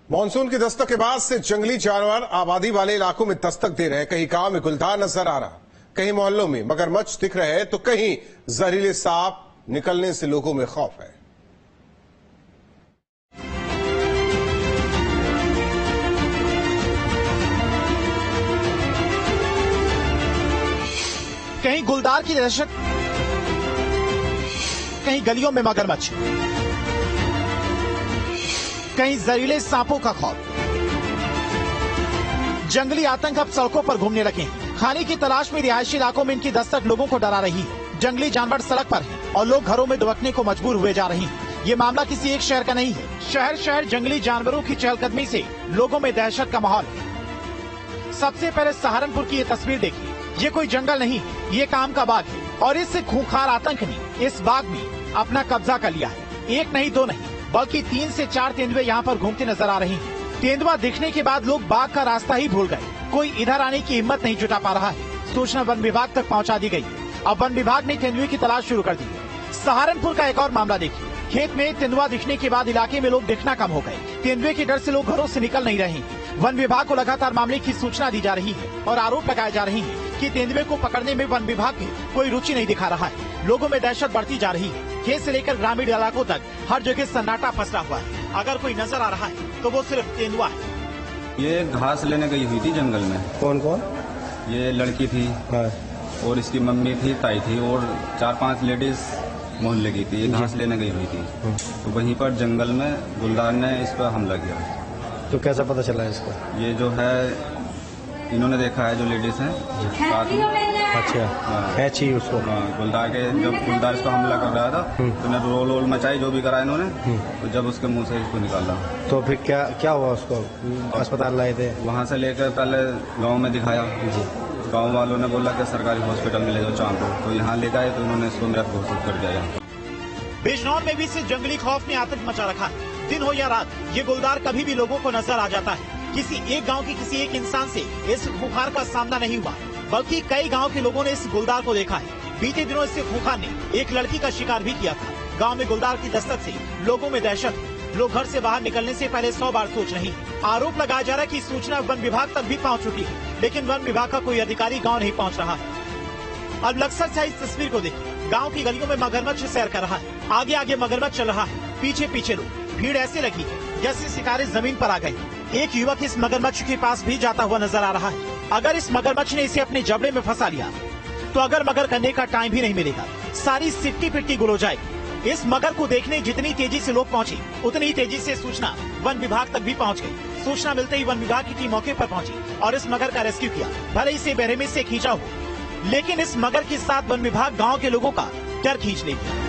Monsoon की दस्तक के बाद से जंगली जानवर आबादी वाले इलाकों में दस्तक दे रहे हैं। कहीं गांव में गुलदार नजर आ रहा, कहीं मोहल्लों में मगरमच्छ दिख रहे हैं, तो कहीं जहरीले सांप निकलने से लोगों में खौफ है। कहीं गुलदार की दहशत, कहीं गलियों में मगरमच्छ, कहीं जहरीले सांपों का खौफ। जंगली आतंक अब सड़कों पर घूमने लगे हैं। खाने की तलाश में रिहायशी इलाकों में इनकी दस्तक लोगों को डरा रही है। जंगली जानवर सड़क पर हैं और लोग घरों में दुबकने को मजबूर हुए जा रहे हैं। ये मामला किसी एक शहर का नहीं है। शहर शहर जंगली जानवरों की चहलकदमी से लोगों में दहशत का माहौल है। सबसे पहले सहारनपुर की ये तस्वीर देखिए। ये कोई जंगल नहीं, ये काम का बाग है और इस खूंखार आतंक ने इस बाग में अपना कब्जा कर लिया है। एक नहीं, दो नहीं, बल्कि 3 से 4 तेंदुए यहाँ पर घूमते नजर आ रही हैं। तेंदुआ दिखने के बाद लोग बाग का रास्ता ही भूल गए। कोई इधर आने की हिम्मत नहीं जुटा पा रहा है। सूचना वन विभाग तक पहुँचा दी गई। अब वन विभाग ने तेंदुए की तलाश शुरू कर दी है। सहारनपुर का एक और मामला देखिए। खेत में तेंदुआ दिखने के बाद इलाके में लोग दिखना कम हो गए। तेंदुए के डर से लोग घरों से निकल नहीं रहे। वन विभाग को लगातार मामले की सूचना दी जा रही है और आरोप लगाए जा रहे हैं कि तेंदुए को पकड़ने में वन विभाग की कोई रुचि नहीं दिखा रहा है। लोगों में दहशत बढ़ती जा रही है। खेत से लेकर ग्रामीण इलाकों तक हर जगह सन्नाटा फंसा हुआ है। अगर कोई नजर आ रहा है तो वो सिर्फ तेंदुआ है। ये घास लेने गई हुई थी जंगल में। कौन कौन? ये लड़की थी और इसकी मम्मी थी, ताई थी और 4-5 लेडीज मोहल्ले की थी। ये घास लेने गई हुई थी, तो वहीं पर जंगल में गुलदार ने इस पर हमला किया। तो कैसा पता चला इसका? ये जो है इन्होंने देखा है, जो लेडीज हैं साथ में। अच्छा, है चाहिए उसको। गुलदार के जब गुलदार इस पर हमला कर रहा था तो इन्होंने रोल वोल मचाई, जो भी करा इन्होंने। तो जब उसके मुंह से इसको निकाला तो फिर क्या हुआ? उसको अस्पताल लाए थे? वहाँ से लेकर पहले गाँव में दिखाया। गाँव वालों ने बोला कि सरकारी हॉस्पिटल में ले जाओ चांद को, तो यहाँ ले गए तो इन्होंने इसको मृत घोषित कर दिया। बिजनौर में भी इस जंगली खौफ ने आतंक मचा रखा है। दिन हो या रात, ये गुलदार कभी भी लोगों को नजर आ जाता है। किसी एक गांव के किसी एक इंसान से इस खूंखार का सामना नहीं हुआ, बल्कि कई गांव के लोगों ने इस गुलदार को देखा है। बीते दिनों इस खूंखार ने एक लड़की का शिकार भी किया था। गांव में गुलदार की दस्तक से लोगों में दहशत है। लोग घर से बाहर निकलने से पहले 100 बार सोच रहे हैं। आरोप लगाया जा रहा है कि सूचना वन विभाग तक भी पहुँच चुकी है, लेकिन वन विभाग का कोई अधिकारी गाँव नहीं पहुँच रहा है। अब लक्सर से इस तस्वीर को देखिए। गांव की गलियों में मगरमच्छ सैर कर रहा है। आगे आगे मगरमच्छ चल रहा है, पीछे पीछे लोग। भीड़ ऐसे लगी है जैसे सितारे जमीन पर आ गए। एक युवक इस मगरमच्छ के पास भी जाता हुआ नजर आ रहा है। अगर इस मगरमच्छ ने इसे अपने जबड़े में फंसा लिया तो अगर मगर करने का टाइम भी नहीं मिलेगा, सारी सिट्टी पिट्टी गुल हो जाएगी। इस मगर को देखने जितनी तेजी से लोग पहुंचे, उतनी ही तेजी से सूचना वन विभाग तक भी पहुंच गई। सूचना मिलते ही वन विभाग की टीम मौके पर पहुंची और इस मगर का रेस्क्यू किया। भले इसे बेरहमी से खींचा हो, लेकिन इस मगर के साथ वन विभाग गांव के लोगों का डर खींच लेगी।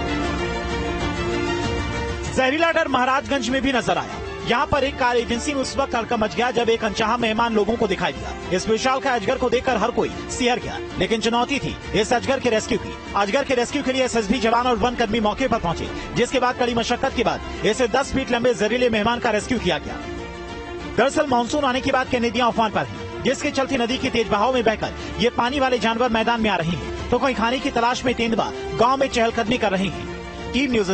जहरीला डर महाराजगंज में भी नजर आया। यहाँ पर एक कार एजेंसी में उस वक्त हड़कंप मच गया जब एक अनचाहा मेहमान लोगों को दिखाई दिया। इस विशालकाय अजगर को देखकर हर कोई सिहर गया, लेकिन चुनौती थी इस अजगर के रेस्क्यू की। अजगर के रेस्क्यू के लिए एसएसबी जवान और वन कर्मी मौके पर पहुंचे, जिसके बाद कड़ी मशक्कत के बाद इसे 10 फीट लंबे जहरीले मेहमान का रेस्क्यू किया गया। दरअसल मानसून आने के बाद कई नदियां उफान पर हैं, जिसके चलते नदी के तेज बहाव में बहकर ये पानी वाले जानवर मैदान में आ रहे हैं, तो कोई खाने की तलाश में तेंदुआ गाँव में चहलकदमी कर रहे हैं। Team news.